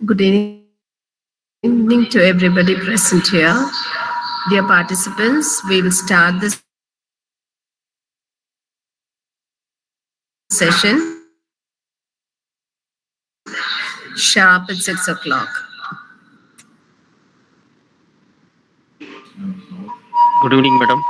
Good evening to everybody present here. Dear participants, we will start the session sharp at 6 o'clock. Good evening, madam.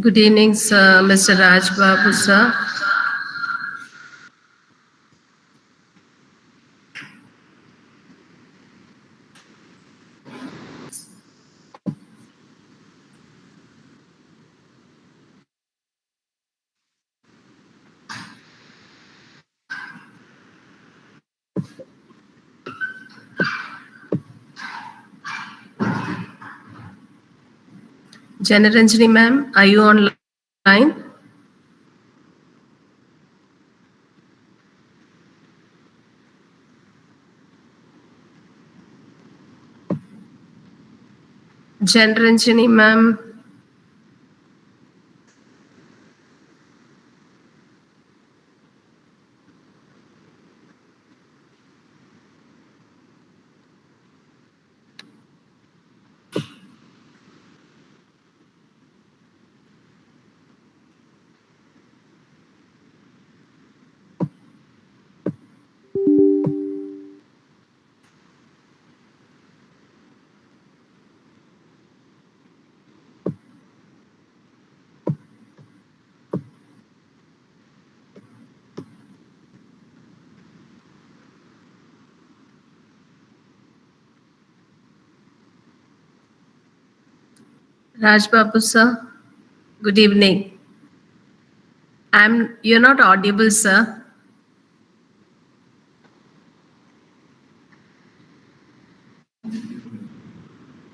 Good evening, sir, Mr. Raj Babu, sir. Janaranjani ma'am, are you online? Janaranjani ma'am, Raj Babu, sir. Good evening. You're not audible, sir.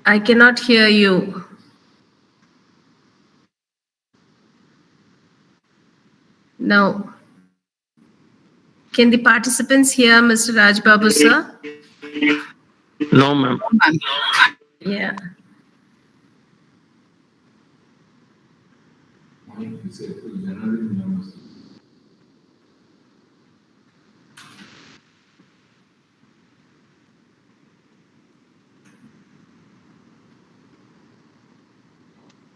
I cannot hear you. No. Can the participants hear Mr. Raj Babu, sir? No, ma'am. Yeah.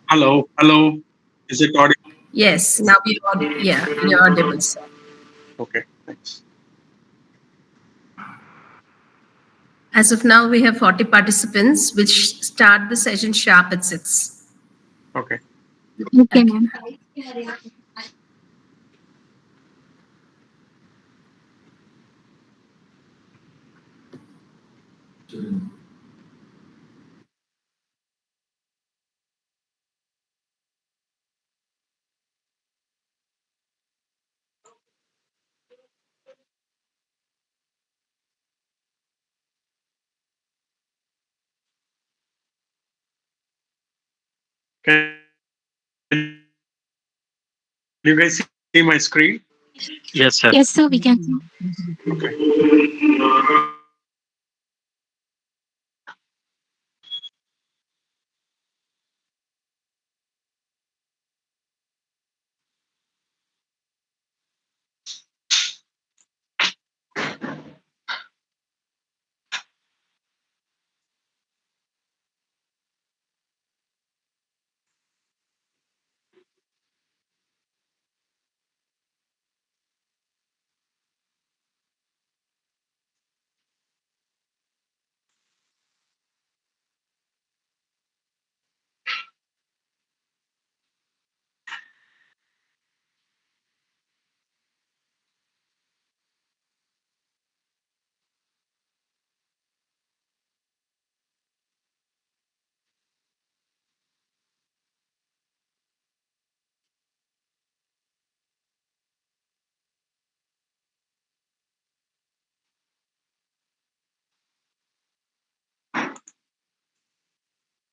Hello, hello. Is it audible? Yes, now you're audible, sir. Okay, thanks. As of now, we have 40 participants, which start the session sharp at 6. Okay. Okay, ma'am. Can you guys see my screen? Yes, sir. Yes, sir, we can. Okay.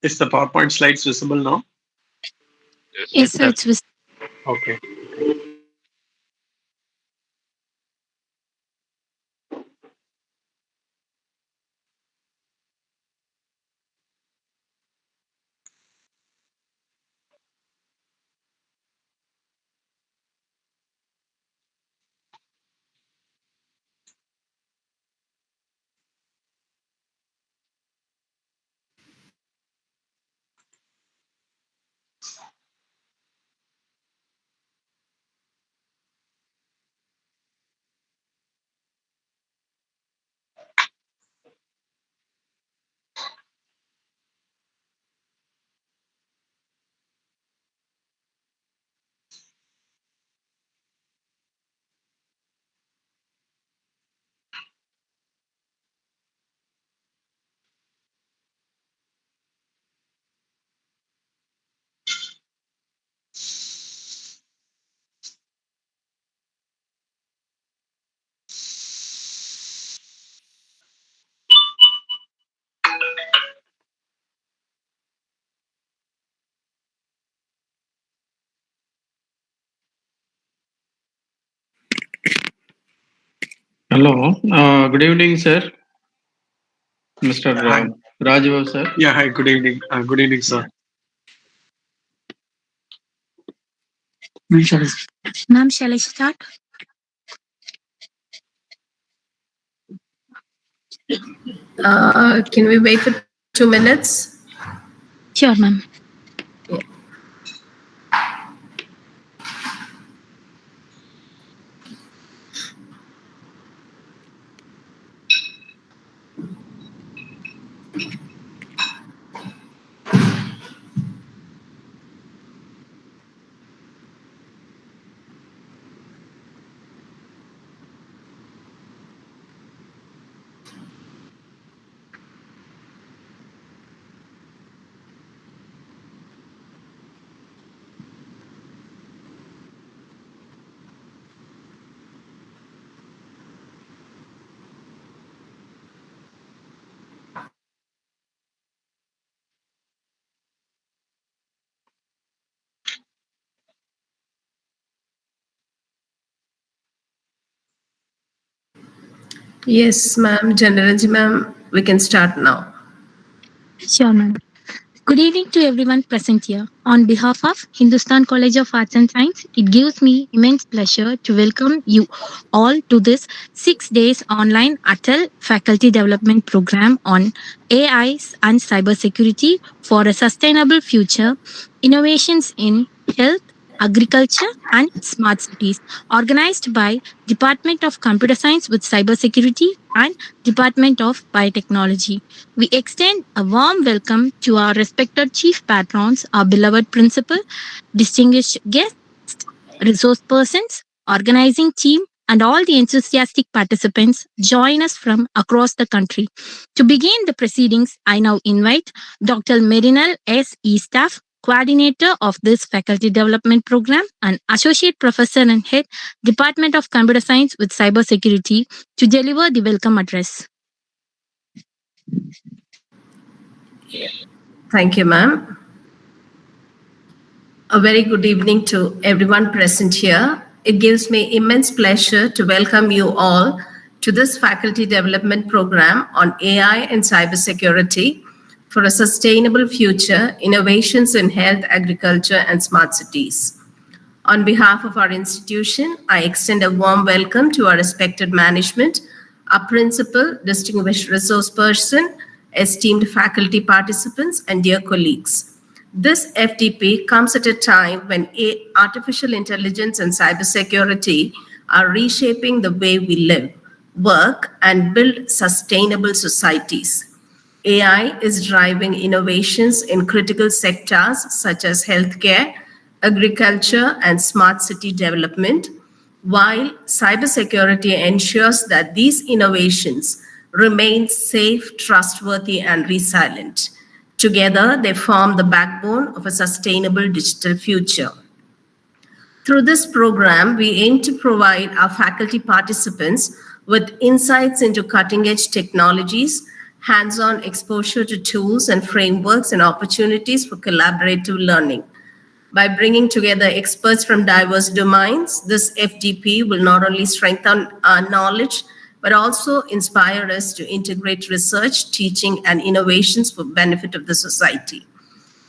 Is the PowerPoint slides visible now? Yes, sir, it's visible. Okay. Hello. Good evening, sir. Mr. Hi. Rajiv, sir. Yeah, hi. Good evening. Good evening, sir. Ma'am, shall I start? Can we wait for 2 minutes? Sure, ma'am. Yeah. Yes, ma'am. General ma'am, we can start now. Sure, ma'am. Good evening to everyone present here. On behalf of Hindustan College of Arts and Science, it gives me immense pleasure to welcome you all to this 6 days online Atal Faculty Development Program on AI and Cybersecurity for a Sustainable Future, Innovations in Health, Agriculture and Smart Cities, organized by Department of Computer Science with Cybersecurity and Department of Biotechnology. We extend a warm welcome to our respected chief patrons, our beloved principal, distinguished guests, resource persons, organizing team, and all the enthusiastic participants join us from across the country. To begin the proceedings, I now invite Dr. Merinal S. E. Staff, coordinator of this faculty development program and associate professor and head Department of Computer Science with Cybersecurity, to deliver the welcome address. Thank you, ma'am. A very good evening to everyone present here. It gives me immense pleasure to welcome you all to this faculty development program on AI and cybersecurity for a sustainable future, innovations in health, agriculture, and smart cities. On behalf of our institution, I extend a warm welcome to our respected management, our principal, distinguished resource person, esteemed faculty participants, and dear colleagues. This FDP comes at a time when artificial intelligence and cybersecurity are reshaping the way we live, work, and build sustainable societies. AI is driving innovations in critical sectors such as healthcare, agriculture, and smart city development, while cybersecurity ensures that these innovations remain safe, trustworthy, and resilient. Together, they form the backbone of a sustainable digital future. Through this program, we aim to provide our faculty participants with insights into cutting edge technologies, hands on exposure to tools and frameworks, and opportunities for collaborative learning. By bringing together experts from diverse domains, this FDP will not only strengthen our knowledge, but also inspire us to integrate research, teaching, and innovations for benefit of the society.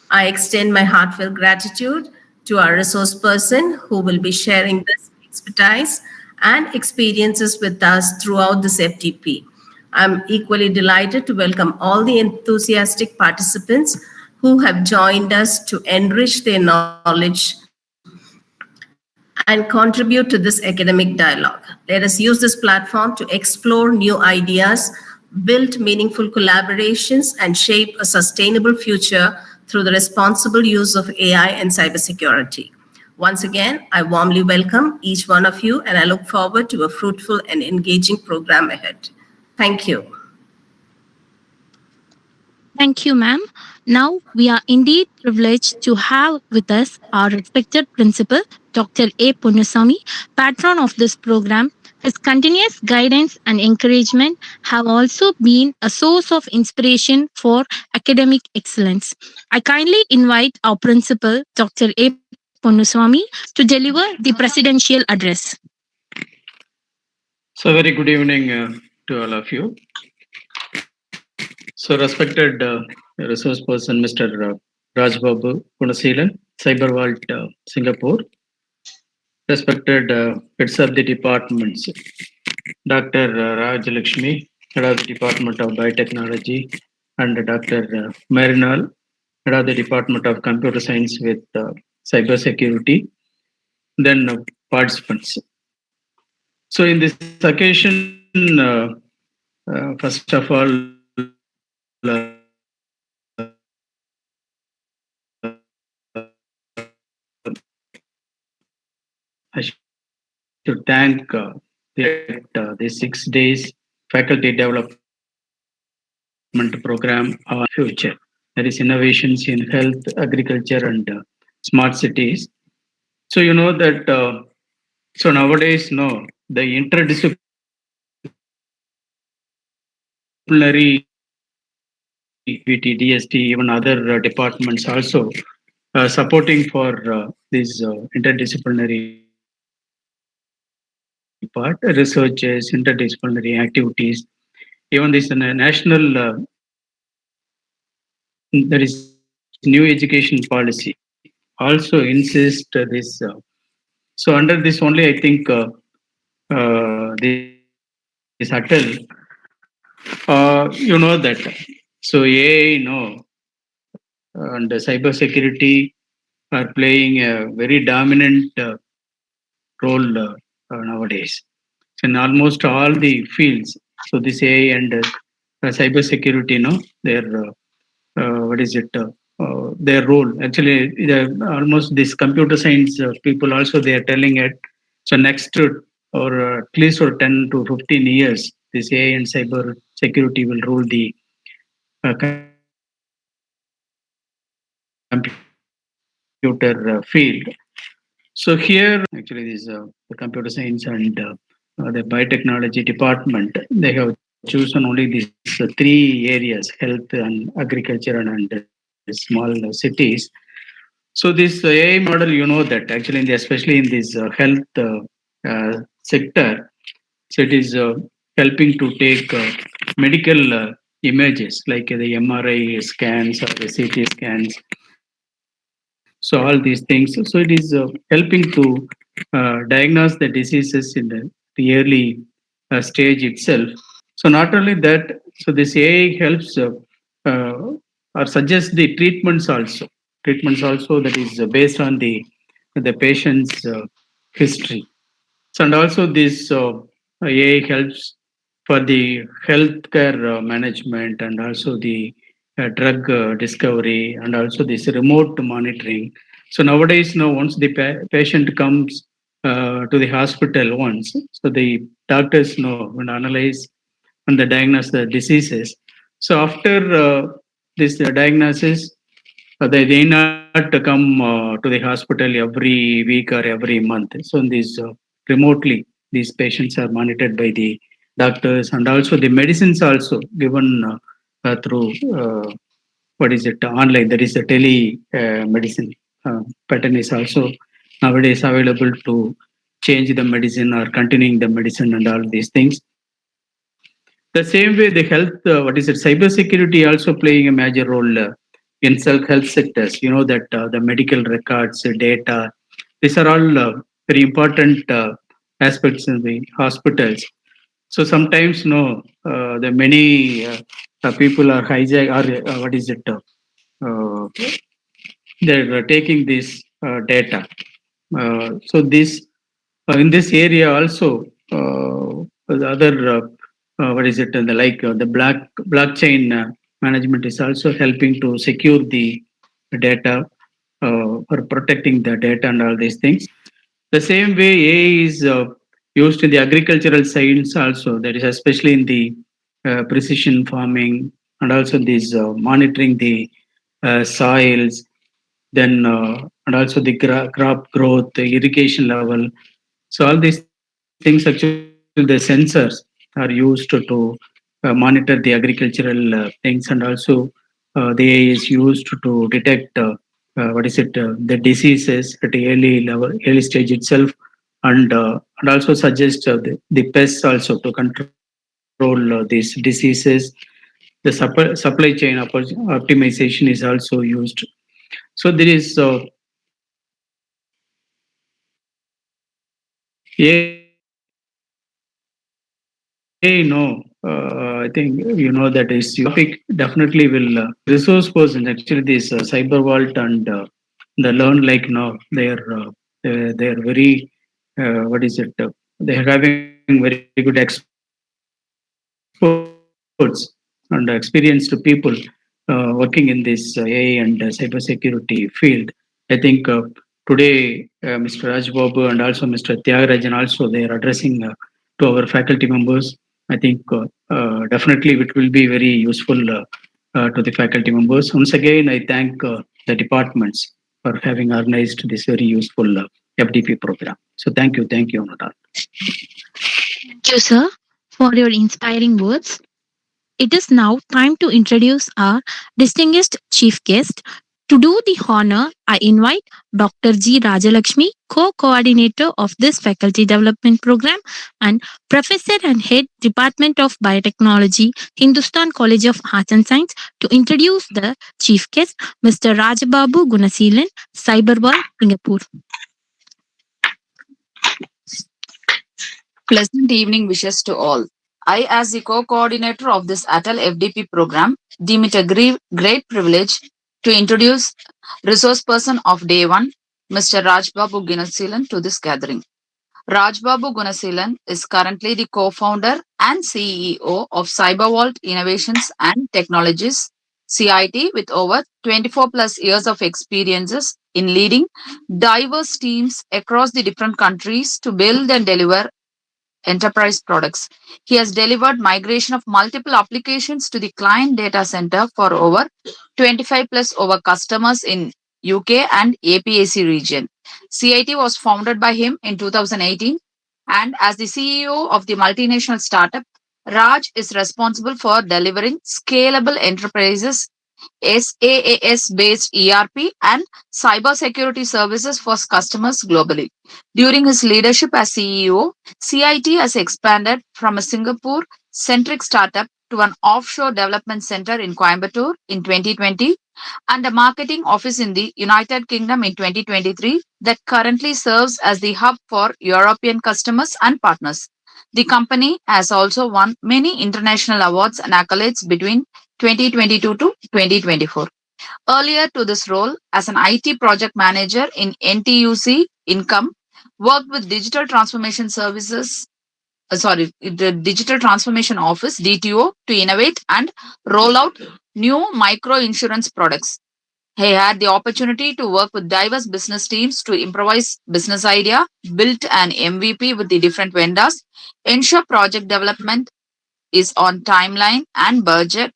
I extend my heartfelt gratitude to our resource person who will be sharing this expertise and experiences with us throughout this FDP. I'm equally delighted to welcome all the enthusiastic participants who have joined us to enrich their knowledge and contribute to this academic dialogue. Let us use this platform to explore new ideas, build meaningful collaborations, and shape a sustainable future through the responsible use of AI and cybersecurity. Once again, I warmly welcome each one of you, and I look forward to a fruitful and engaging program ahead. Thank you. Thank you, ma'am. Now we are indeed privileged to have with us our respected principal, Dr. A. Punnusamy, patron of this program. His continuous guidance and encouragement have also been a source of inspiration for academic excellence. I kindly invite our principal, Dr. A. Punnusamy, to deliver the presidential address. So, very good evening to all of you. So, respected resource person, Mr. Raj Babu Punaseelan, Cyber Vault, Singapore. Respected heads of the departments, Dr. Raj Lakshmi, head of the Department of Biotechnology, and Dr. Marinal, head of the Department of Computer Science with Cybersecurity, then participants. So, in this occasion, first of all, I should thank the 6 days faculty development program on future. There is innovations in health, agriculture, and smart cities. So you know that. So nowadays, no, the interdisciplinary VT, DST, even other departments also supporting for these interdisciplinary part, researches, interdisciplinary activities. Even this national, there is new education policy also insist this. So under this only, I think this Atal, you know that. So AI, no, and cybersecurity are playing a very dominant role nowadays. So in almost all the fields. So this AI and cybersecurity, no, their what is it? Their role actually, almost this computer science people also they are telling it. So next or at least for 10 to 15 years, this AI and cyber security will rule the computer field. So here, actually, this the computer science and the biotechnology department, they have chosen only these three areas: health and agriculture and small cities. So this AI model, you know that actually, especially in this health sector, so it is helping to take medical images like the MRI scans or the CT scans. So all these things. So it is helping to diagnose the diseases in the early stage itself. So not only that, so this AI helps uh, or suggests the treatments also. Treatments also that is based on the patient's history. So and also this AI helps for the healthcare management and also the drug discovery and also this remote monitoring. So nowadays, now once the patient comes to the hospital once, so the doctors know when analyze and they diagnose the diseases. So after this diagnosis, they need not to come to the hospital every week or every month. So in these remotely, these patients are monitored by the doctors and also the medicines also given through what is it online. There is a tele medicine pattern is also nowadays available to change the medicine or continuing the medicine and all these things. The same way, the health, what is it, cybersecurity also playing a major role in health sectors. You know that the medical records, data, these are all very important aspects in the hospitals. So sometimes, no, the many people are hijack or what is it? They're taking this data. So this in this area also, the other what is it? The like the blockchain management is also helping to secure the data for protecting the data and all these things. The same way AI is used in the agricultural science also. That is especially in the precision farming and also this monitoring the soils, then and also the crop growth, the irrigation level. So all these things actually the sensors are used to monitor the agricultural things and also the AI is used to detect what is it the diseases at the early level, early stage itself, and and also suggest the pests also to control these diseases. The supply chain optimization is also used. So there is Hey, no, I think you know that is topic definitely will resource person actually this cyber vault and the learn like no they're very what is it they're having very good experts and experienced people working in this AI and cybersecurity field. I think today Mr. Raj Babu and also Mr. Tyagarajan also they are addressing to our faculty members. I think definitely it will be very useful to the faculty members. Once again, I thank the departments for having organized this very useful FDP program. So thank you, Anurag. Thank you, sir, for your inspiring words. It is now time to introduce our distinguished chief guest. To do the honor, I invite Dr. G. Rajalakshmi, co-coordinator of this faculty development program and professor and head Department of Biotechnology, Hindustan College of Arts and Science, to introduce the chief guest, Mr. Rajababu Gunasilan, Cyberworld, Singapore. Pleasant evening wishes to all. I, as the co-coordinator of this ATAL FDP program, deem it a great privilege to introduce resource person of day one, Mr. Rajbabu Gunasilan, to this gathering. Rajbabu Gunasilan is currently the co-founder and CEO of CyberVault Innovations and Technologies, CIT, with over 24 plus years of experiences in leading diverse teams across the different countries to build and deliver enterprise products. He has delivered migration of multiple applications to the client data center for over 25 plus over customers in UK and APAC region. CIT was founded by him in 2018, and as the CEO of the multinational startup, Raj is responsible for delivering scalable enterprises SaaS based ERP and cybersecurity services for customers globally. During his leadership as CEO, CIT has expanded from a Singapore centric startup to an offshore development center in Coimbatore in 2020 and a marketing office in the United Kingdom in 2023 that currently serves as the hub for European customers and partners. The company has also won many international awards and accolades between 2022 to 2024. Earlier to this role as an IT project manager in NTUC Income, worked with digital transformation services, the Digital Transformation Office, DTO, to innovate and roll out new micro insurance products. He had the opportunity to work with diverse business teams to improvise business idea, built an MVP with the different vendors, ensure project development is on timeline and budget,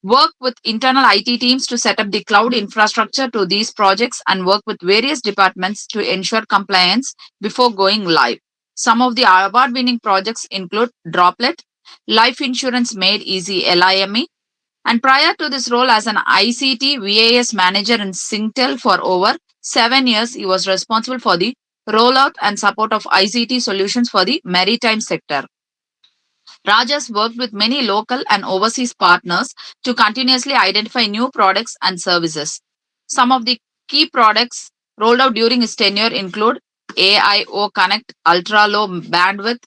work with internal IT teams to set up the cloud infrastructure to these projects, and work with various departments to ensure compliance before going live. Some of the award winning projects include Droplet, Life Insurance Made Easy LIME, and prior to this role as an ICT VAS manager in Singtel for over 7 years, he was responsible for the rollout and support of ICT solutions for the maritime sector. Raj has worked with many local and overseas partners to continuously identify new products and services. Some of the key products rolled out during his tenure include AIO Connect ultra low bandwidth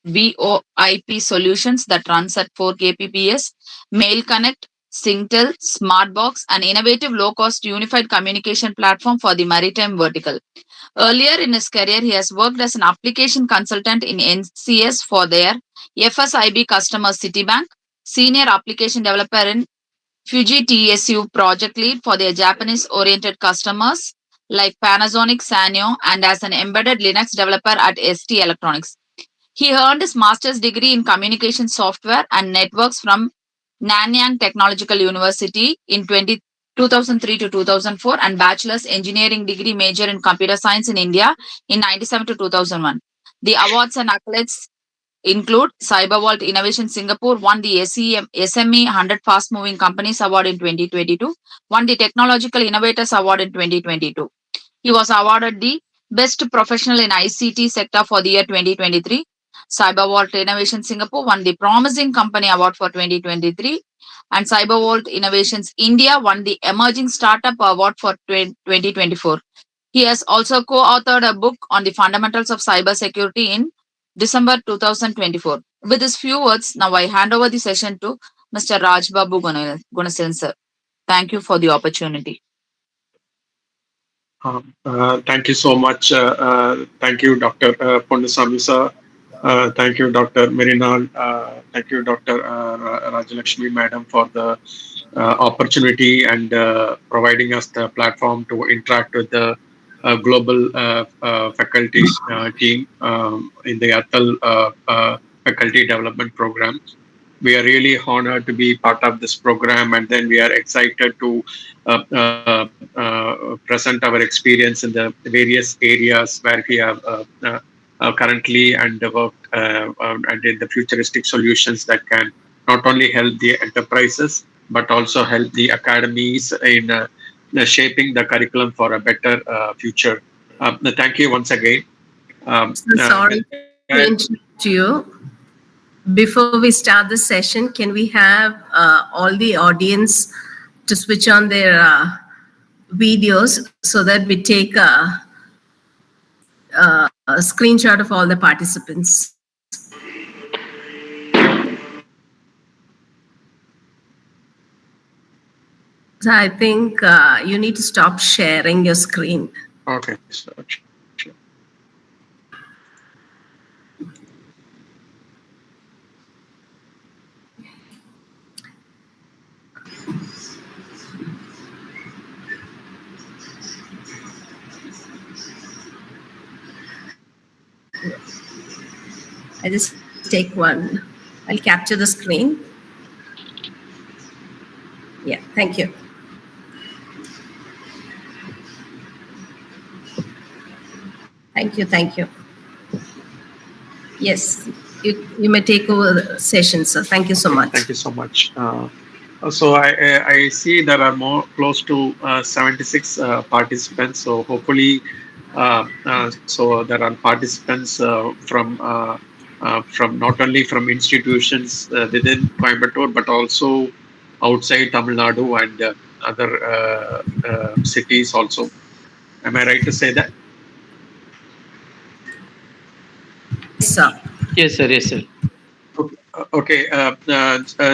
VoIP solutions that runs at 4 kbps, Mail Connect, Singtel, Smartbox, an innovative low-cost unified communication platform for the maritime vertical. Earlier in his career, he has worked as an application consultant in NCS for their FSIB customer Citibank, senior application developer in Fuji TSU project lead for their Japanese-oriented customers like Panasonic, Sanyo, and as an embedded Linux developer at ST Electronics. He earned his master's degree in communication software and networks from Nanyang Technological University in 2003 to 2004 and bachelor's engineering degree major in computer science in India in 97 to 2001. The awards and accolades include CyberVault Innovation Singapore won the SME 100 Fast Moving Companies Award in 2022, won the Technological Innovators Award in 2022. He was awarded the Best Professional in ICT Sector for the year 2023. CyberVault Innovation Singapore won the Promising Company Award for 2023, and CyberVault Innovations India won the Emerging Startup Award for 2024. He has also co-authored a book on the fundamentals of cybersecurity in December 2024. With these few words, now I hand over the session to Mr. Raj Babu Gunasen, sir. Thank you for the opportunity. Thank you so much. Thank you, Dr. Pondasamy sir. Thank you, Dr. Mirinal. Thank you, Dr. Rajalakshmi madam, for the opportunity and providing us the platform to interact with the global faculty team in the ATAL Faculty Development Program. We are really honored to be part of this program, and then we are excited to present our experience in the various areas where we have currently and worked and in the futuristic solutions that can not only help the enterprises but also help the academies in shaping the curriculum for a better future. Thank you once again. So sorry to interrupt you. Before we start the session, can we have all the audience to switch on their videos so that we take a screenshot of all the participants? So I think you need to stop sharing your screen. Okay, so, sure. I just take one. I'll capture the screen. Yeah, thank you. Thank you. Yes, you may take over the session, sir. Thank you so much. Thank you so much. So I see there are close to 76 participants. So hopefully, so there are participants from not only from institutions within Coimbatore but also outside Tamil Nadu and other cities also. Am I right to say that? Yes, sir. Yes, sir. Yes, sir. Okay,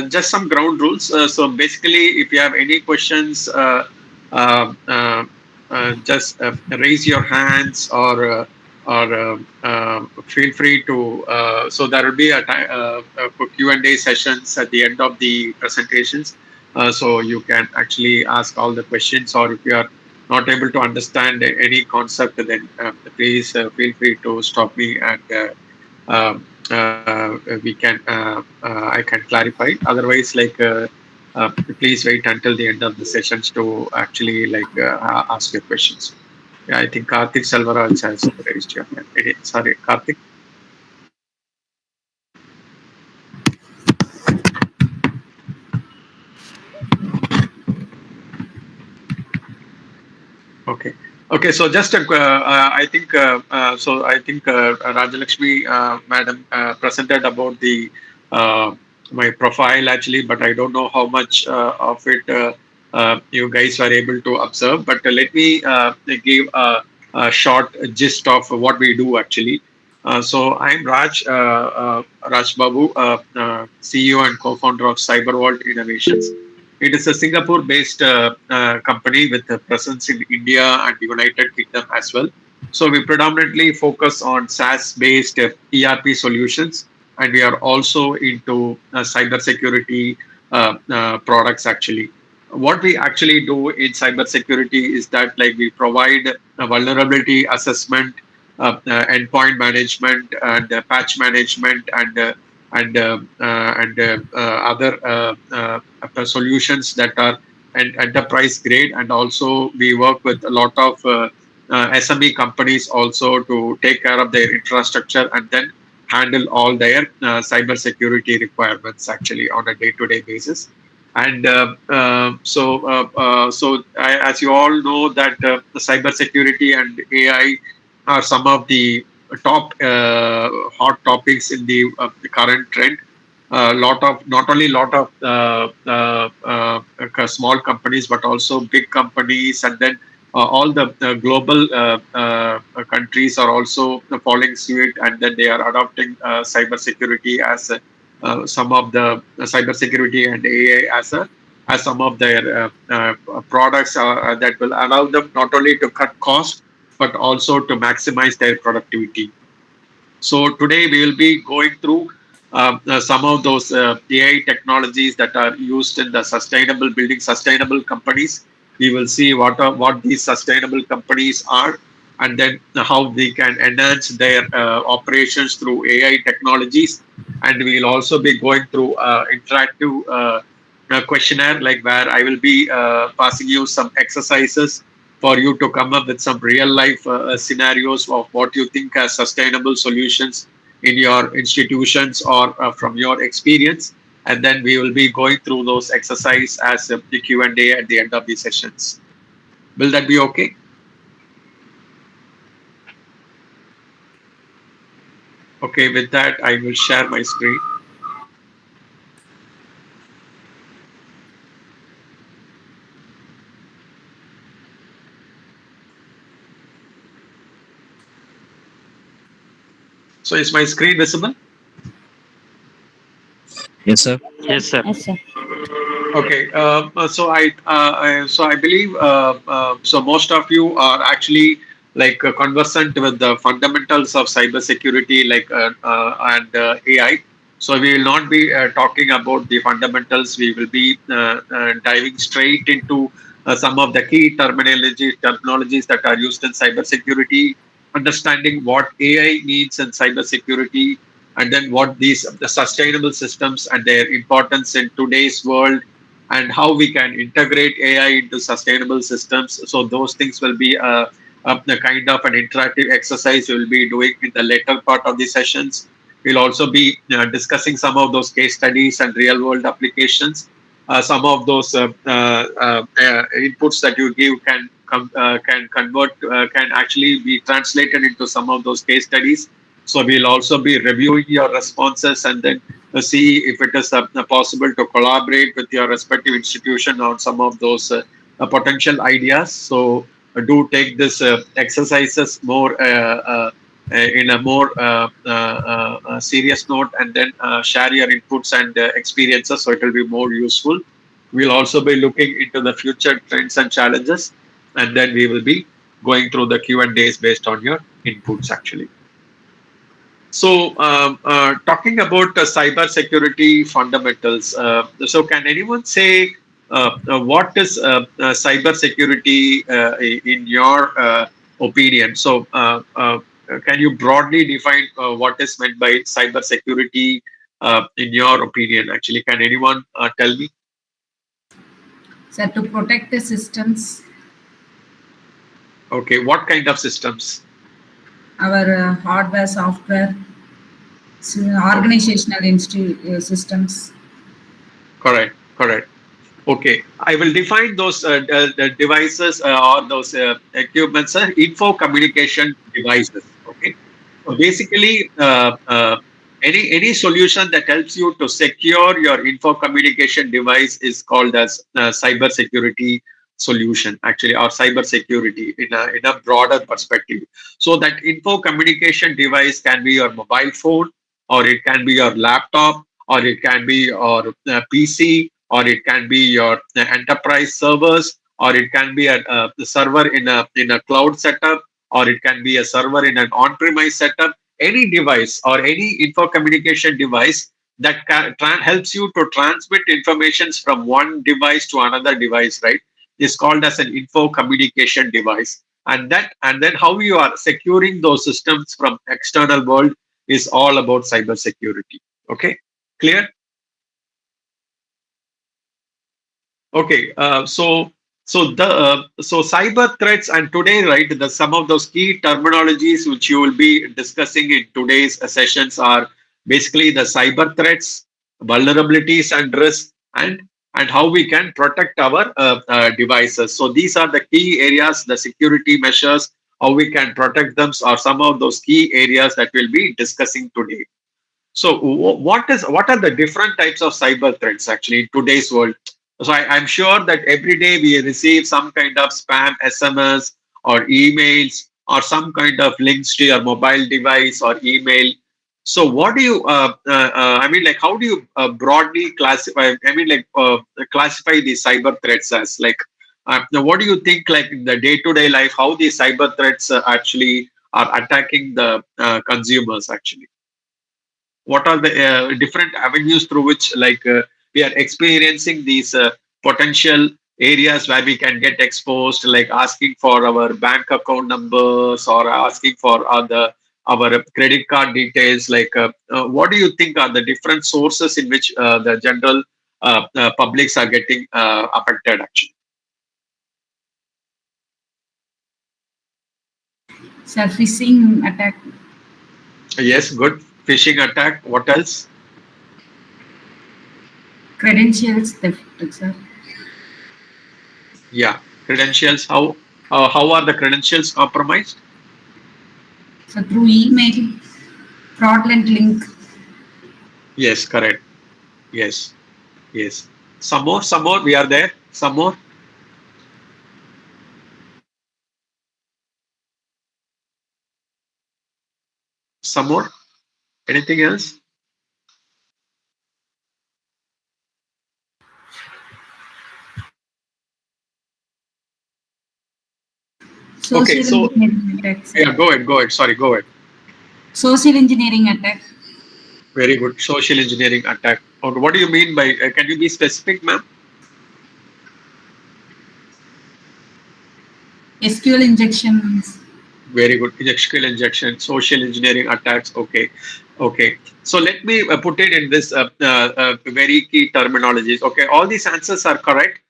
just some ground rules. So basically, if you have any questions, just raise your hands or feel free to. So there will be a Q&A sessions at the end of the presentations. So you can actually ask all the questions, or if you are not able to understand any concept, then please feel free to stop me and we can I can clarify. Otherwise, please wait until the end of the sessions to actually ask your questions. Yeah, I think Karthik Selvaraj has raised your hand. Sorry, Karthik. Okay. Okay, so just I think Rajalakshmi madam presented about the my profile actually, but I don't know how much of it you guys were able to observe. But let me give a short gist of what we do actually. So I'm Raj Babu, CEO and co-founder of CyberVault Innovations. It is a Singapore-based company with a presence in India and the United Kingdom as well. So we predominantly focus on SaaS-based ERP solutions, and we are also into cybersecurity products actually. What we actually do in cybersecurity is that we provide a vulnerability assessment, endpoint management, and patch management, and other solutions that are enterprise grade. And also we work with a lot of SME companies also to take care of their infrastructure and then handle all their cyber security requirements actually on a day-to-day basis. And as you all know that the cyber security and AI are some of the top hot topics in the current trend. Lot of not only lot of small companies but also big companies, and then all the global countries are also following suit, and then they are adopting cybersecurity as some of the cybersecurity and AI as some of their products that will allow them not only to cut cost but also to maximize their productivity. So today we will be going through some of those AI technologies that are used in the sustainable building sustainable companies. We will see what these sustainable companies are, and then how they can enhance their operations through AI technologies. And we will also be going through interactive questionnaire, like where I will be passing you some exercises for you to come up with some real life scenarios of what you think as sustainable solutions in your institutions or from your experience, and then we will be going through those exercise as the Q&A at the end of the sessions. Will that be okay? Okay, with that I will share my screen. So is my screen visible? Yes, sir. Yes, sir. Yes, sir. Okay, so I believe so most of you are actually like conversant with the fundamentals of cybersecurity, like AI. So we will not be talking about the fundamentals. We will be diving straight into some of the key terminologies that are used in cybersecurity, understanding what AI means in cybersecurity, and then what these the sustainable systems and their importance in today's world, and how we can integrate AI into sustainable systems. So those things will be a kind of an interactive exercise we will be doing in the later part of the sessions. We'll also be discussing some of those case studies and real world applications. Some of those inputs that you give can convert can actually be translated into some of those case studies. So we'll also be reviewing your responses, and then see if it is possible to collaborate with your respective institution on some of those potential ideas. So do take this exercises more in a more serious note, and then share your inputs and experiences, so it will be more useful. We'll also be looking into the future trends and challenges, and then we will be going through the Q&As based on your inputs actually. So, talking about cyber security fundamentals, so can anyone say what is cyber security in your opinion? So, can you broadly define what is meant by cyber security in your opinion? Actually, can anyone tell me? So to protect the systems, Okay, what kind of systems? our hardware, software, organizational systems. Correct, correct. Okay, I will define those the devices or those equipments as info communication devices. Okay, so basically, any solution that helps you to secure your info communication device is called as cyber security solution, actually, or cyber security in a broader perspective. So that info communication device can be your mobile phone, or it can be your laptop, or it can be your PC, or it can be your enterprise servers, or it can be a server in a cloud setup, or it can be a server in an on-premise setup. Any device or any info communication device that helps you to transmit informations from one device to another device, right, is called as an info communication device. And then how you are securing those systems from external world is all about cyber security. Okay, clear? Okay, so cyber threats, and today, right, the some of those key terminologies which you will be discussing in today's sessions are basically the cyber threats, vulnerabilities, and risks, and how we can protect our devices. So these are the key areas, the security measures, how we can protect them are some of those key areas that we'll be discussing today. So what are the different types of cyber threats actually in today's world? So I'm sure that every day we receive some kind of spam SMS or emails or some kind of links to your mobile device or email. So what do you, I mean, like, how do you broadly classify, I mean, like, classify these cyber threats as? Like, now what do you think, like, in the day-to-day life, how these cyber threats actually are attacking the consumers actually? What are the different avenues through which we are experiencing these potential areas where we can get exposed, like asking for our bank account numbers or asking for our credit card details, what do you think are the different sources in which the general publics are getting affected actually? Sir, phishing attack. Yes, good. Phishing attack. What else? Credentials theft, sir. Yeah, credentials. How are the credentials compromised? So through email, fraudulent link. Yes, correct. Yes, yes. Some more. We are there. Some more. Some more. Anything else? Okay, Social so engineering attack, sir. yeah, go ahead. Go ahead. Sorry, go ahead. Social engineering attack. Very good. Social engineering attack. Okay, what do you mean by? Can you be specific, ma'am? SQL injections. Very good. SQL injection, social engineering attacks. Okay, okay. So let me put it in this very key terminologies. Okay, all these answers are correct.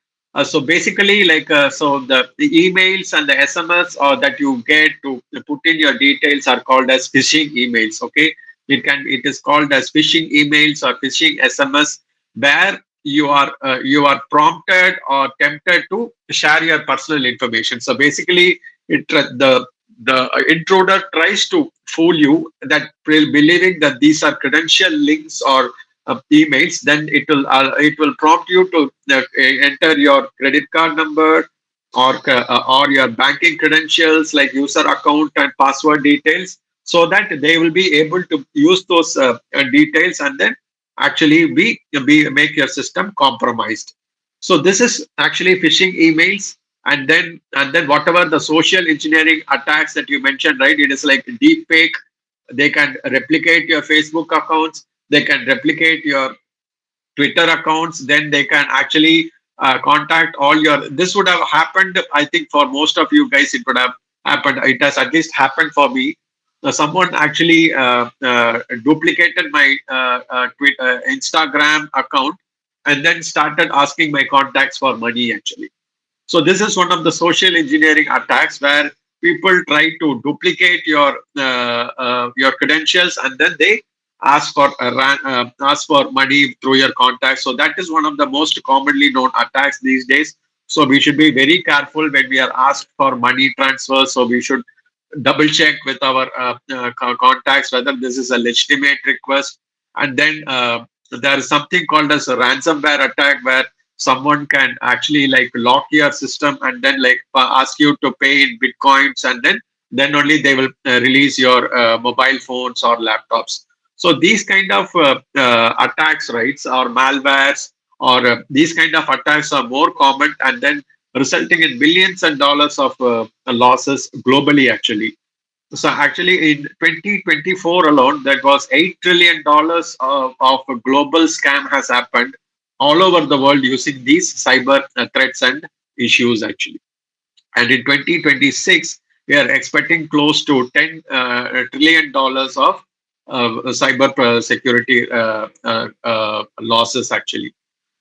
So basically, so the emails and the SMS that you get to put in your details are called as phishing emails. Okay, it is called as phishing emails or phishing SMS, where you are prompted or tempted to share your personal information. So basically, the intruder tries to fool you that believing that these are credential links or emails. Then it will prompt you to enter your credit card number or your banking credentials like user account and password details, so that they will be able to use those details and then actually be make your system compromised. So this is actually phishing emails. And then whatever the social engineering attacks that you mentioned, right? It is like deep fake. They can replicate your Facebook accounts, they can replicate your Twitter accounts, then they can actually contact all your. This would have happened, I think, for most of you guys. It would have happened. It has at least happened for me. Someone actually duplicated my Instagram account and then started asking my contacts for money actually. So this is one of the social engineering attacks where people try to duplicate your credentials and then they ask for money through your contacts. So that is one of the most commonly known attacks these days. So we should be very careful when we are asked for money transfers. So we should double check with our contacts whether this is a legitimate request. And then there is something called as a ransomware attack where someone can actually like lock your system and then like ask you to pay in bitcoins, and then only they will release your mobile phones or laptops. So these kind of attacks, right, or malwares or these kind of attacks are more common, and then resulting in billions and dollars of losses globally actually. So actually in 2024 alone, that was $8 trillion of a global scam has happened all over the world using these cyber threats and issues actually. And in 2026, we are expecting close to $10 trillion of cyber security losses actually.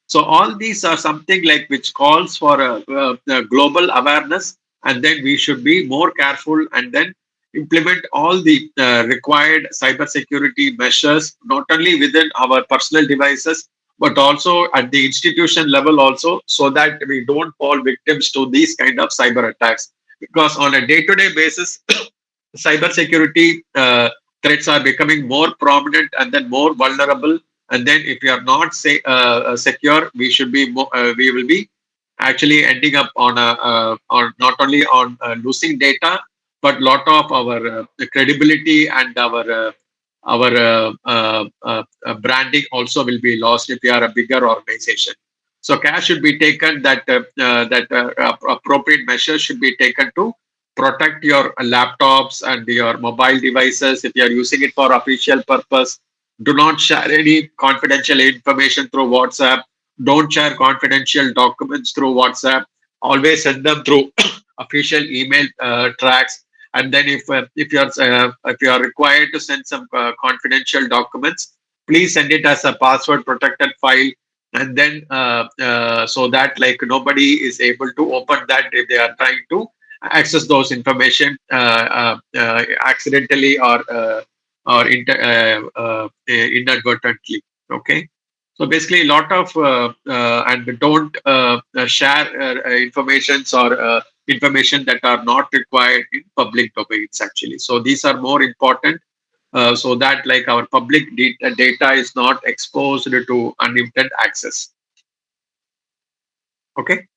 So all these are something like which calls for a global awareness, and then we should be more careful and then implement all the required cybersecurity measures, not only within our personal devices, but also at the institution level also, so that we don't fall victims to these kind of cyber attacks. because on a day-to-day basis, cybersecurity threats are becoming more prominent and then more vulnerable. And then if we are not secure, we will be actually ending up on not only on losing data, but lot of our credibility and our branding also will be lost if we are a bigger organization. So care should be taken that appropriate measures should be taken to protect your laptops and your mobile devices. If you are using it for official purpose, do not share any confidential information through WhatsApp. Don't share confidential documents through WhatsApp. Always send them through official email tracks. And then if you are required to send some confidential documents, please send it as a password protected file. And then so that like nobody is able to open that if they are trying to access those information accidentally or inadvertently. Okay. So basically, a lot of and don't share informations or information that are not required in public domains. Actually, so these are more important so that like our public data is not exposed to unintended access. Okay.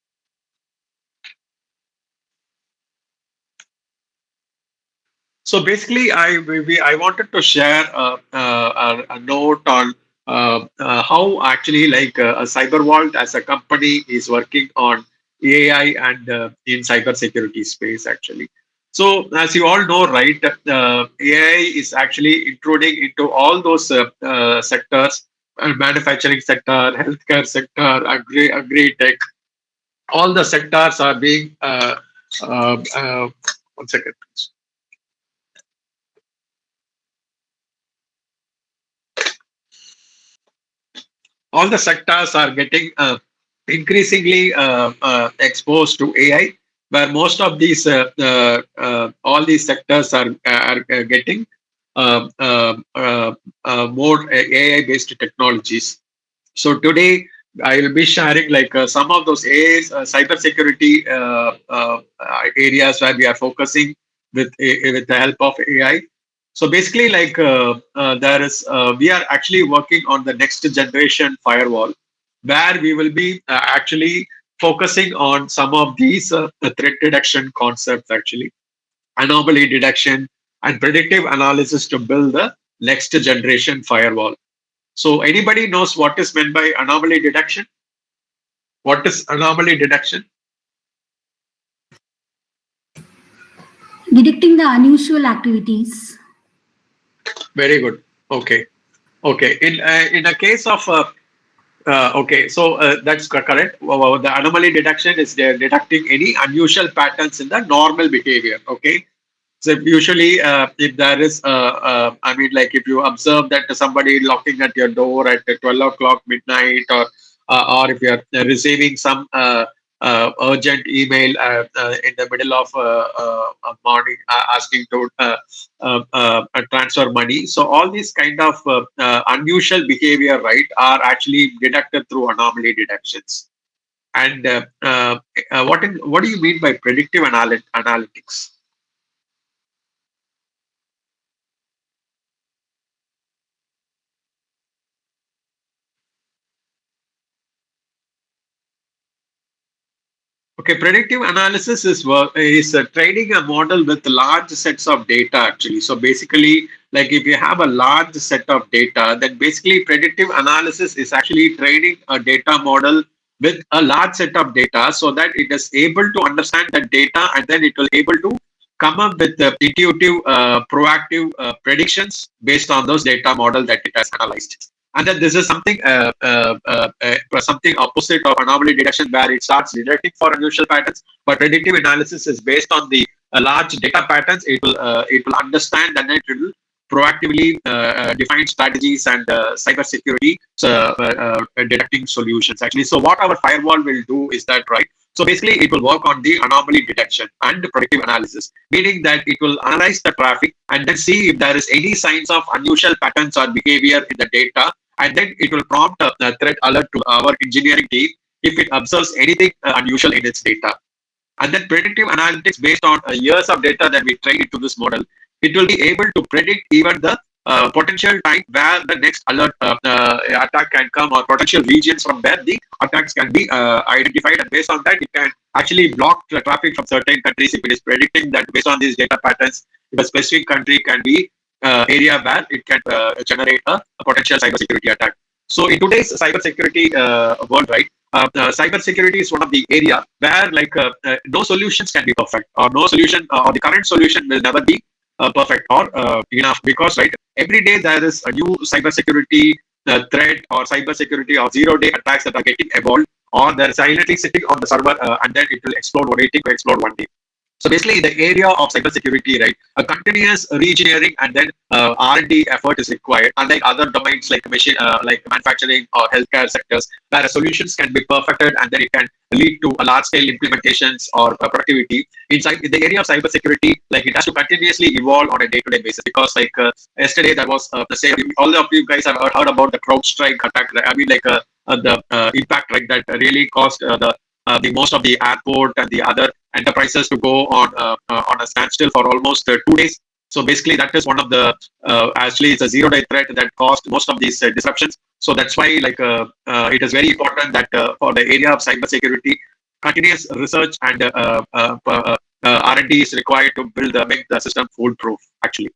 So basically, I wanted to share a note on how actually like a cyber vault as a company is working on AI and in cybersecurity space actually. So as you all know, right, AI is actually intruding into all those sectors, manufacturing sector, healthcare sector, agri tech. All the sectors are being one second, please. All the sectors are getting increasingly exposed to AI, where most of these all these sectors are getting more AI-based technologies. So today I will be sharing like some of those AI cybersecurity areas where we are focusing with the help of AI. So basically, like we are actually working on the next generation firewall, where we will be actually focusing on some of these threat detection concepts, actually anomaly detection and predictive analysis to build the next generation firewall. So anybody knows what is meant by anomaly detection? What is anomaly detection? Detecting the unusual activities. Very good. Okay. Okay. In a case of okay, so that's correct. The anomaly detection is detecting any unusual patterns in the normal behavior. Okay. So usually, if there is, I mean, like if you observe that somebody knocking at your door at 12 o'clock midnight, or if you are receiving some urgent email in the middle of morning asking to transfer money. So all these kind of unusual behavior, right, are actually detected through anomaly detections. And what do you mean by predictive analytics? Okay, predictive analysis is training a model with large sets of data actually. So basically, like if you have a large set of data, then basically predictive analysis is actually training a data model with a large set of data so that it is able to understand that data and then it will able to come up with intuitive, proactive predictions based on those data model that it has analyzed. And then this is something opposite of anomaly detection, where it starts detecting for unusual patterns. But predictive analysis is based on the large data patterns. It will understand and it will proactively define strategies and cybersecurity detecting solutions. Actually, so what our firewall will do is that, right. So basically, it will work on the anomaly detection and predictive analysis, meaning that it will analyze the traffic and then see if there is any signs of unusual patterns or behavior in the data, and then it will prompt a threat alert to our engineering team if it observes anything unusual in its data. And then predictive analytics based on years of data that we train into this model, it will be able to predict even the potential time where the next alert attack can come, or potential regions from where the attacks can be identified. And based on that, it can actually block the traffic from certain countries if it is predicting that based on these data patterns, if a specific country can be area where it can generate a potential cybersecurity attack. So in today's cybersecurity world, right, cybersecurity is one of the area where no solutions can be perfect, or no solution or the current solution will never be perfect or enough, because right, every day there is a new cybersecurity threat or cybersecurity or zero-day attacks that are getting evolved, or they're silently sitting on the server and then it will explode, waiting to explode one day. So basically, in the area of cybersecurity, right, a continuous reengineering and then R&D effort is required. Unlike other domains like machine, like manufacturing or healthcare sectors, where solutions can be perfected and then it can lead to a large-scale implementations or productivity. In the area of cybersecurity, like it has to continuously evolve on a day-to-day basis. Because yesterday, there was the same. All of you guys have heard about the CrowdStrike attack. Right? I mean, the impact, right, that really caused the most of the airport and the other enterprises to go on a standstill for almost 2 days. So basically, that is one of the actually it's a zero-day threat that caused most of these disruptions. So that's why it is very important that for the area of cybersecurity, continuous research and R&D is required to make the system foolproof. Actually,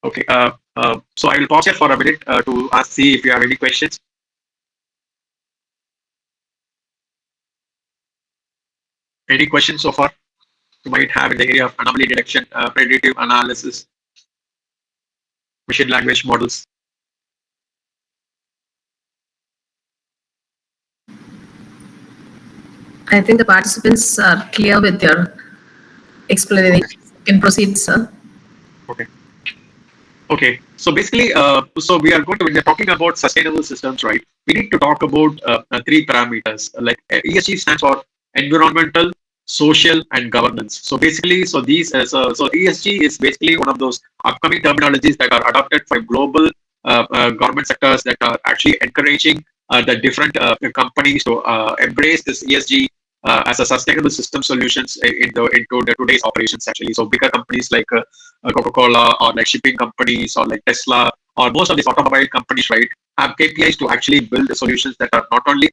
okay. So I will pause here for a minute to see if you have any questions. Any questions so far you might have in the area of anomaly detection, predictive analysis, machine language models? I think the participants are clear with their explanation. You can proceed, sir. Okay. Okay. So basically, so we are when we're talking about sustainable systems, right? We need to talk about three parameters. Like ESG stands for environmental, social, and governance. So basically, so ESG is basically one of those upcoming terminologies that are adopted by global government sectors that are actually encouraging the different companies to embrace this ESG as a sustainable system solutions into the today's operations. Actually, so bigger companies like Coca-Cola, or like shipping companies, or like Tesla, or most of these automobile companies, right, have KPIs to actually build the solutions that are not only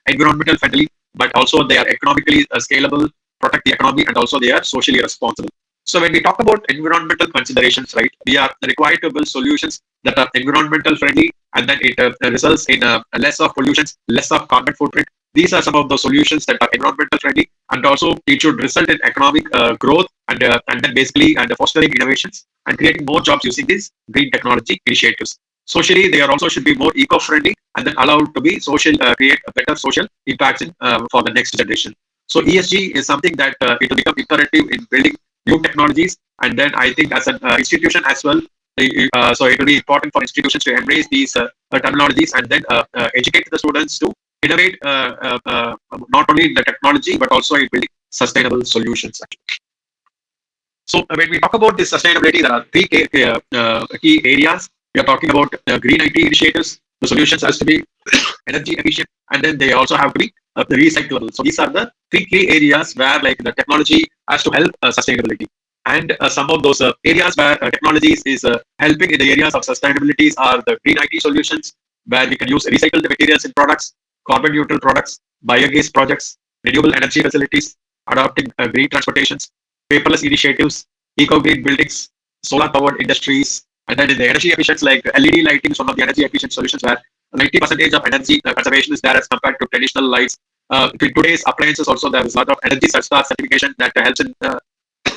environmental friendly, but also they are economically scalable, protect the economy, and also they are socially responsible. So when we talk about environmental considerations, right, we are required to build solutions that are environmental friendly, and then it results in less of pollutions, less of carbon footprint. These are some of the solutions that are environmental friendly, and also it should result in economic growth, and then basically and fostering innovations and creating more jobs using these green technology initiatives. Socially, they are also should be more eco-friendly and then allowed to be social, create a better social impacts for the next generation. So ESG is something that it will become imperative in building new technologies, and then I think as an institution as well. So it will be important for institutions to embrace these terminologies and then educate the students to innovate not only in the technology but also in building sustainable solutions. Actually. So when we talk about this sustainability, there are three key areas. We are talking about green IT initiatives. The solutions has to be energy efficient, and then they also have to be recyclable. So these are the three key areas where the technology has to help sustainability. And some of those areas where technologies is helping in the areas of sustainability are the green IT solutions, where we can use recycled materials in products, carbon neutral products, biogas projects, renewable energy facilities, adopting green transportations, paperless initiatives, eco-green buildings, solar-powered industries, and then in the energy efficient, like LED lighting is one of the energy efficient solutions where 90% of energy conservation is there as compared to traditional lights. In today's appliances also there is a lot of energy star certification that helps in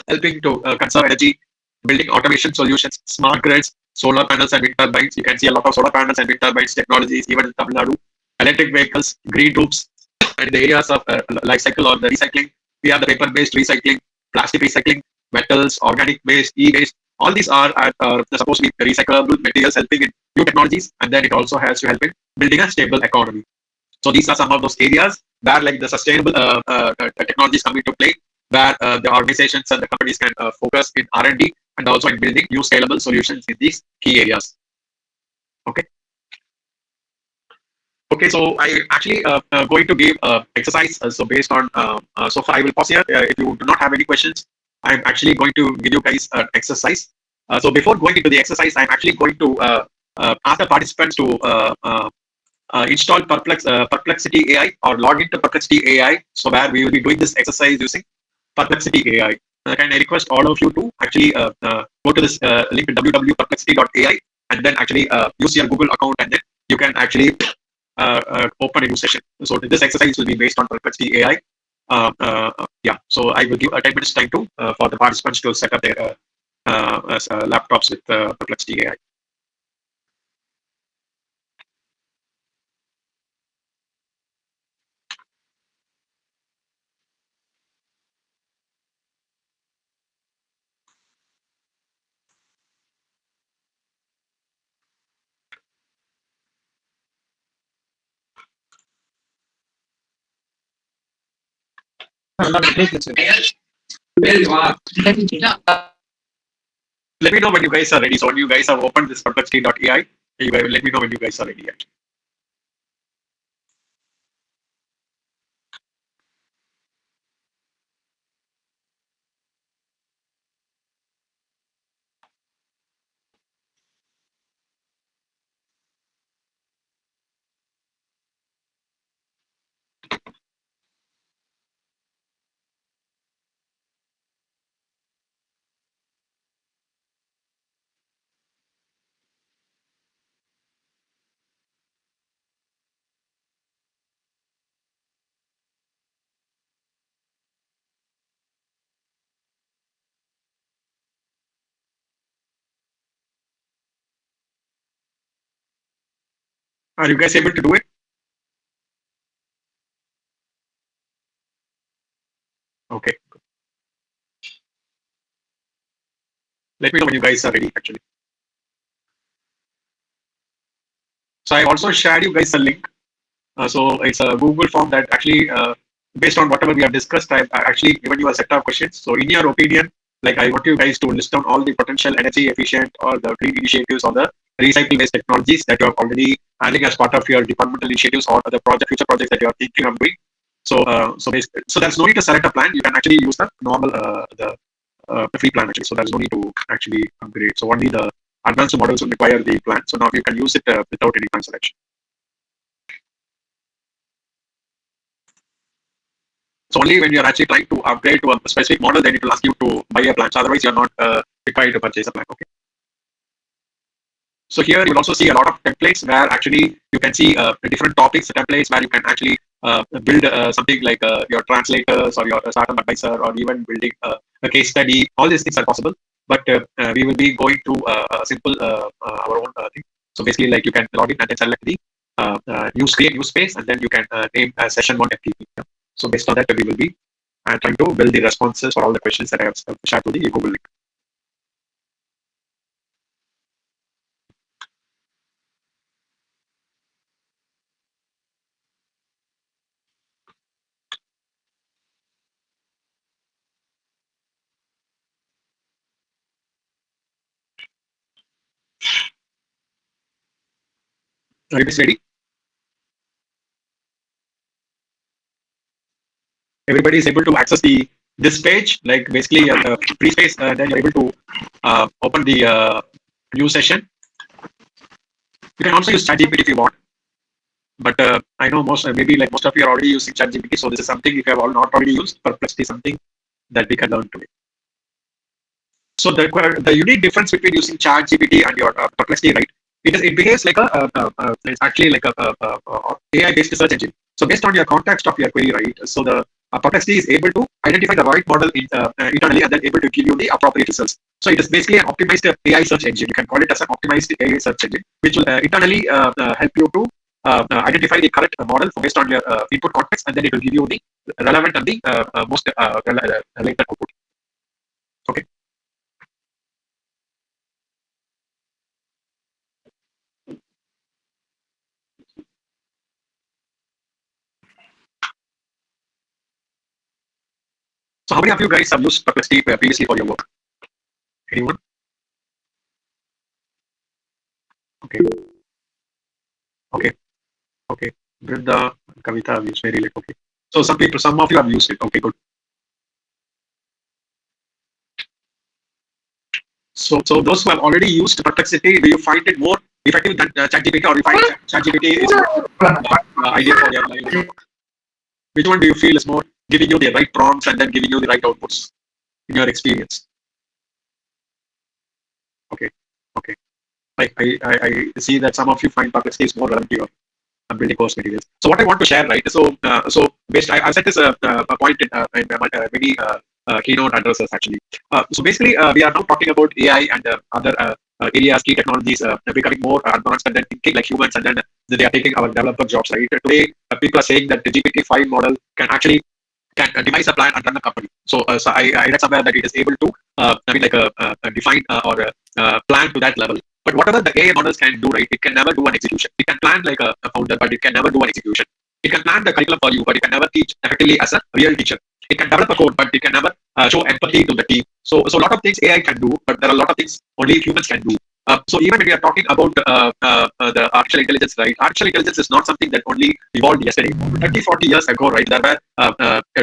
helping to conserve energy, building automation solutions, smart grids, solar panels and wind turbines. You can see a lot of solar panels and wind turbines technologies even in Tamil Nadu. Electric vehicles, green roofs, and the areas of life cycle or the recycling. We have the paper-based recycling, plastic recycling, metals, organic waste, e-waste. All these are supposed to be recyclable materials helping in new technologies, and then it also has to help in building a stable economy. So these are some of those areas where the sustainable technologies come into play, where the organizations and the companies can focus in R&D and also in building new scalable solutions in these key areas. Okay. Okay, so I actually going to give exercise. So based on so far, I will pause here. If you do not have any questions, I'm actually going to give you guys an exercise. So before going into the exercise, I'm actually going to ask the participants to install Perplexity AI or log into Perplexity AI. So where we will be doing this exercise using Perplexity AI. Can I request all of you to actually go to this link www.perplexity.ai and then actually use your Google account, and then you can actually open a new session. So this exercise will be based on Perplexity AI. Yeah, so I will give a 10 minutes time to for the participants to set up their laptops with Perplexity AI. Let me know when you guys are ready. So when you guys have opened this Perplexity.ai, you guys let me know when you guys are ready. Are you guys able to do it? Okay. Let me know when you guys are ready, actually. So I also shared you guys a link. So it's a Google form that actually, based on whatever we have discussed, I've actually given you a set of questions. So in your opinion, like I want you guys to list down all the potential energy efficient or the green initiatives or the recycle based technologies that you are already having as part of your departmental initiatives or the future projects that you are thinking of doing. So, so there's no need to select a plan. You can actually use the normal, the free plan actually. So there's no need to actually upgrade. So only the advanced models will require the plan. So now you can use it without any plan selection. So only when you're actually trying to upgrade to a specific model, then it will ask you to buy a plan. So otherwise, you're not required to purchase a plan. Okay. So here you will also see a lot of templates where actually you can see different topics, templates where you can actually build something like your translators or your startup advisor or even building a case study. All these things are possible, but we will be going through a simple our own thing. So basically, like you can log in and then select the create new space, and then you can name session one FTP. So based on that, we will be trying to build the responses for all the questions that I have shared to the Google link. Are you guys ready? Everybody is able to access the this page, like basically free space. Then you're able to open the new session. You can also use ChatGPT if you want, but I know maybe like most of you are already using ChatGPT, so this is something if you have not already used. Perplexity is something that we can learn today. So the unique difference between using ChatGPT and your Perplexity, right? It behaves like it's actually like a AI based search engine. So based on your context of your query, right? So the Perplexity is able to identify the right model internally and then able to give you the appropriate results. So it is basically an optimized AI search engine. You can call it as an optimized AI search engine, which will internally help you to identify the correct model based on your input context, and then it will give you the relevant and the most related output. Okay. So how many of you guys have used Perplexity previously for your work? Anyone? Okay. Okay. Okay. Vrinda, Kavita have used very late. Okay. So some of you have used it. Okay, good. So those who have already used Perplexity, do you find it more effective than ChatGPT, or do you find ChatGPT is more ideal for your life? Which one do you feel is more giving you the right prompts and then giving you the right outputs in your experience? Okay, okay. I see that some of you find Perplexity is more relevant to your building course materials. So what I want to share, right? So based, I said this a point in many keynote addresses actually. So basically, we are now talking about AI and other areas, key technologies becoming more advanced and then thinking like humans, and then they are taking our developer jobs, right? Today, people are saying that the GPT-5 model can devise a plan and run a company. So I read somewhere that it is able to, define or plan to that level. But whatever the AI models can do, right, it can never do an execution. It can plan like a founder, but it can never do an execution. It can plan the curriculum for you, but it can never teach effectively as a real teacher. It can develop a code, but it can never show empathy to the team. So a lot of things AI can do, but there are a lot of things only humans can do. So even when we are talking about the artificial intelligence, right? Artificial intelligence is not something that only evolved yesterday. 30, 40 years ago, right? There were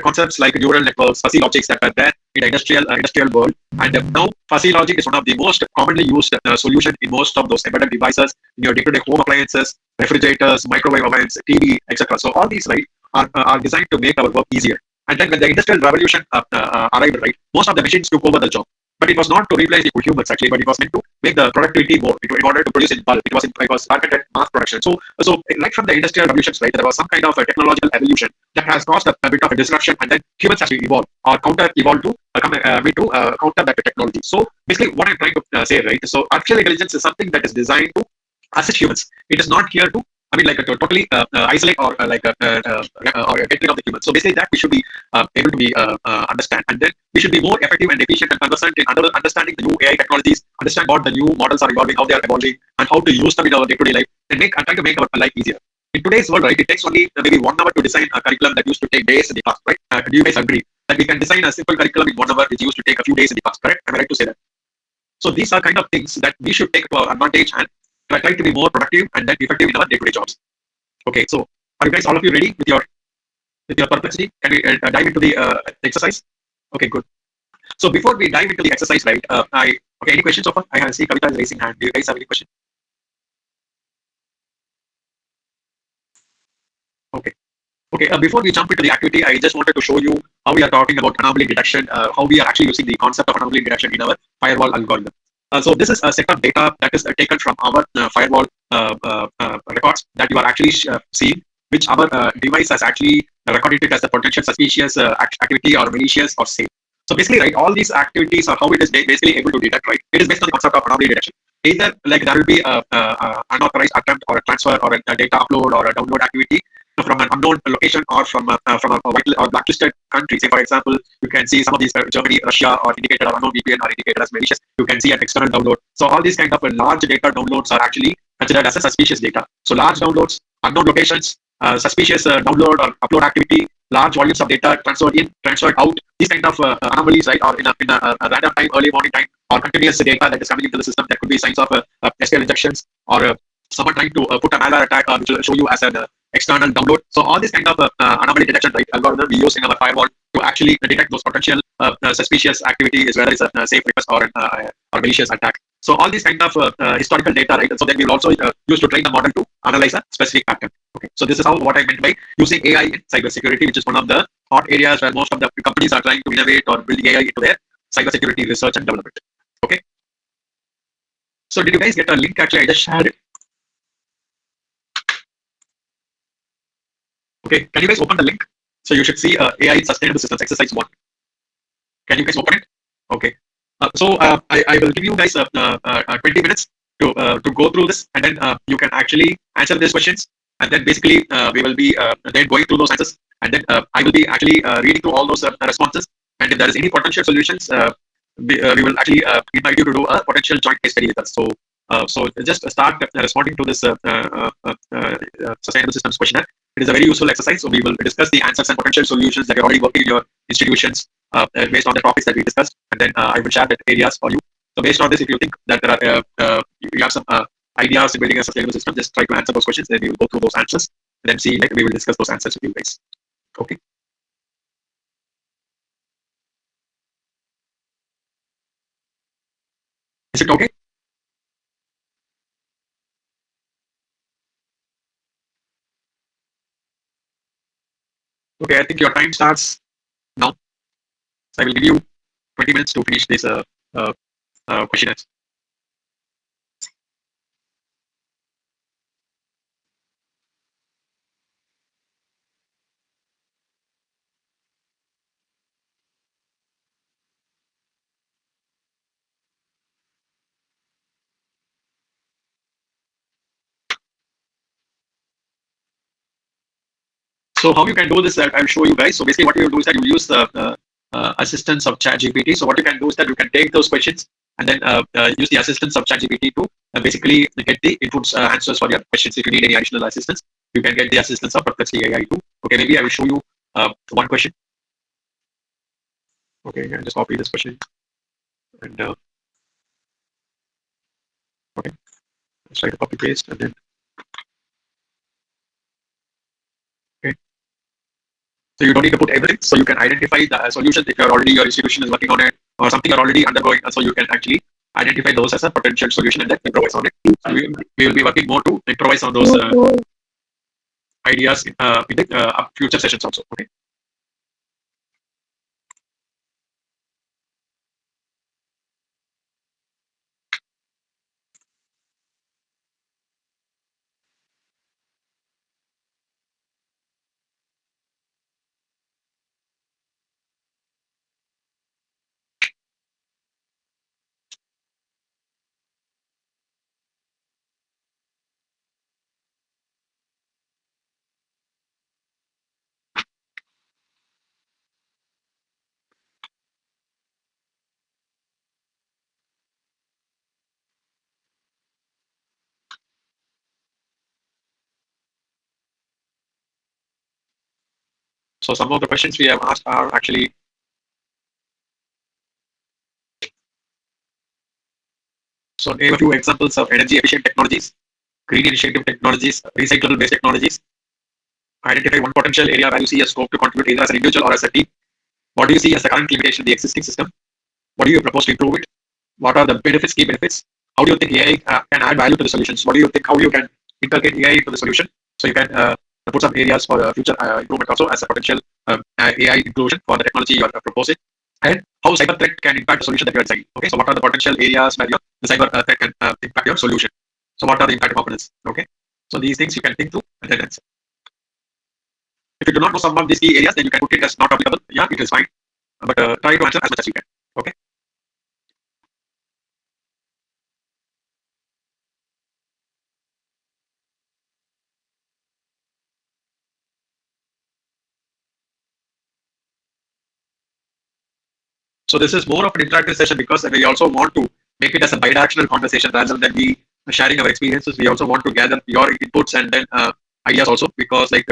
concepts like neural networks, fuzzy logics that were there in the industrial world. And now fuzzy logic is one of the most commonly used solution in most of those embedded devices in your day-to-day home appliances, refrigerators, microwave ovens, TV, etc. So all these, right, are designed to make our work easier. And then when the industrial revolution arrived, right, most of the machines took over the job. But it was not to replace the humans actually, but it was meant to make the productivity more in order to produce in bulk. It was targeted mass production. So right from the industrial revolutions, right, there was some kind of a technological evolution that has caused a bit of a disruption, and then humans have to evolve or counter evolve to counter that technology. So basically, what I'm trying to say, right, so artificial intelligence is something that is designed to assist humans. It is not here to, to totally isolate or or get rid of the human. So basically, that we should be able to be understand, and then we should be more effective and efficient and conversant in understanding the new AI technologies, understand what the new models are evolving, how they are evolving, and how to use them in our day-to-day life, and try to make our life easier. In today's world, right, it takes only maybe 1 hour to design a curriculum that used to take days in the past, right? Do you guys agree that we can design a simple curriculum in 1 hour which used to take a few days in the past, correct? Am I right to say that? So these are kind of things that we should take to our advantage and try to be more productive and then effective in our day-to-day jobs. Okay, so are you guys, all of you, ready with your perplexity? Can we dive into the exercise? Okay, good. So before we dive into the exercise, right? Any questions so far? I see Kavita is raising hand. Do you guys have any questions? Okay. Okay, before we jump into the activity, I just wanted to show you how we are talking about anomaly detection, how we are actually using the concept of anomaly detection in our firewall algorithm. So this is a set of data that is taken from our firewall records that you are actually seeing, which our device has actually recorded it as a potential suspicious activity or malicious or safe. So basically, right, all these activities are how it is basically able to detect, right? It is based on the concept of anomaly detection. Either like there will be a unauthorized attempt or a transfer or a data upload or a download activity from an unknown location or from a white or blacklisted country. Say, for example, you can see some of these Germany, Russia, or indicated or unknown VPN are indicated as malicious. You can see an external download. So all these kind of large data downloads are actually considered as a suspicious data. So large downloads, unknown locations, suspicious download or upload activity, large volumes of data transferred in, transferred out. These kind of anomalies, right, or in a random time, early morning time, or continuous data that is coming into the system. That could be signs of SQL injections or someone trying to put a malware attack which will show you as an external download. So all these kind of anomaly detection, right, algorithm we use in our firewall to actually detect those potential suspicious activity, whether it's a safe request or malicious attack. So all these kind of historical data, right? So then we will also use to train the model to analyze a specific pattern. Okay, so this is what I meant by using AI in cybersecurity, which is one of the hot areas where most of the companies are trying to innovate or build AI into their cybersecurity research and development. Okay. So did you guys get a link? Actually, I just shared it. Okay, can you guys open the link? So you should see AI in Sustainable Systems Exercise 1. Can you guys open it? Okay. I will give you guys 20 minutes to go through this, and then you can actually answer these questions. And then basically we will be then going through those answers, and then I will be actually reading through all those responses. And if there is any potential solutions, we will actually invite you to do a potential joint case study with us. So just start responding to this sustainable systems questionnaire. It is a very useful exercise. So we will discuss the answers and potential solutions that you're already working in your institutions based on the topics that we discussed, and then I will share the areas for you. So based on this, if you think that there are you have some ideas in building a sustainable system, just try to answer those questions. Then we will go through those answers, then see, like, we will discuss those answers with you guys. Okay. Is it okay? Okay, I think your time starts now. So I will give you 20 minutes to finish this questionnaire. So how you can do this, I'll show you guys. So basically what you will do is that you will use the assistance of ChatGPT. So what you can do is that you can take those questions and then use the assistance of ChatGPT to basically get the inputs, answers for your questions. If you need any additional assistance, you can get the assistance of Perplexity AI too. Okay, maybe I will show you one question. Okay, I'll just copy this question and okay, let's try to copy paste and then okay. So you don't need to put everything. So you can identify the solution if you're already, your institution is working on it or something you're already undergoing. So you can actually identify those as a potential solution and then improvise on it. So we will be working more to improvise on those ideas in the future sessions also. Okay. So some of the questions we have asked are actually so name a few examples of energy efficient technologies, green initiative technologies, recyclable based technologies. Identify one potential area where you see a scope to contribute either as an individual or as a team. What do you see as the current limitation of the existing system? What do you propose to improve it? What are the benefits, key benefits? How do you think AI can add value to the solutions? What do you think? How you can integrate AI into the solution? So you can put some areas for future improvement also as a potential AI inclusion for the technology you are proposing. And how cyber threat can impact the solution that you are designing. Okay, so what are the potential areas where the cyber threat can impact your solution? So what are the impact components? Okay, so these things you can think through and then answer. If you do not know some of these key areas, then you can put it as not applicable. Yeah, it is fine, but try to answer as much as you can. Okay. So this is more of an interactive session because we also want to make it as a bidirectional conversation rather than we sharing our experiences. We also want to gather your inputs and then ideas also because like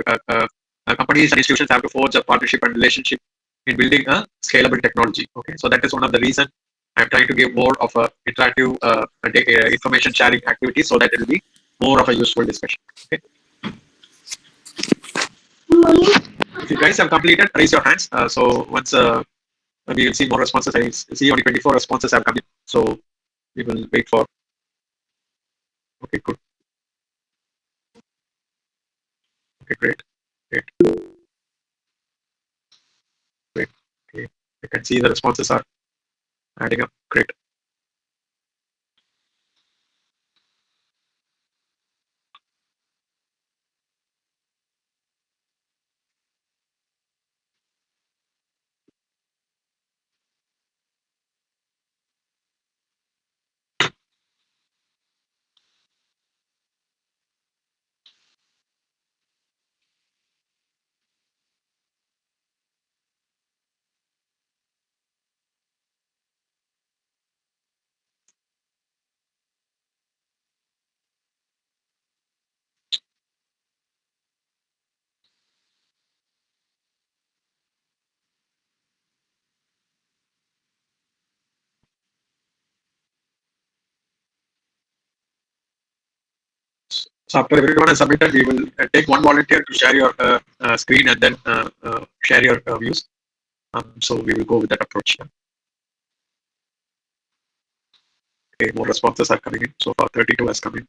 companies and institutions have to forge a partnership and relationship in building a scalable technology. Okay, so that is one of the reasons I'm trying to give more of a interactive information sharing activity so that it will be more of a useful discussion. Okay. If you guys have completed, raise your hands. So once we will see more responses. I see only 24 responses have come in. So we will wait for. Okay, good. Okay, great. Great. Great. Okay. I can see the responses are adding up. Great. So after everyone has submitted, we will take one volunteer to share your screen and then share your views. So we will go with that approach. Okay, more responses are coming in. So far, 32 has come in.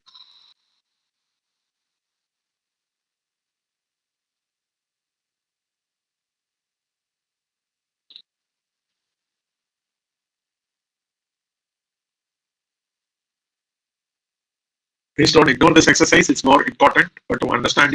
Please don't ignore this exercise. It's more important, but to understand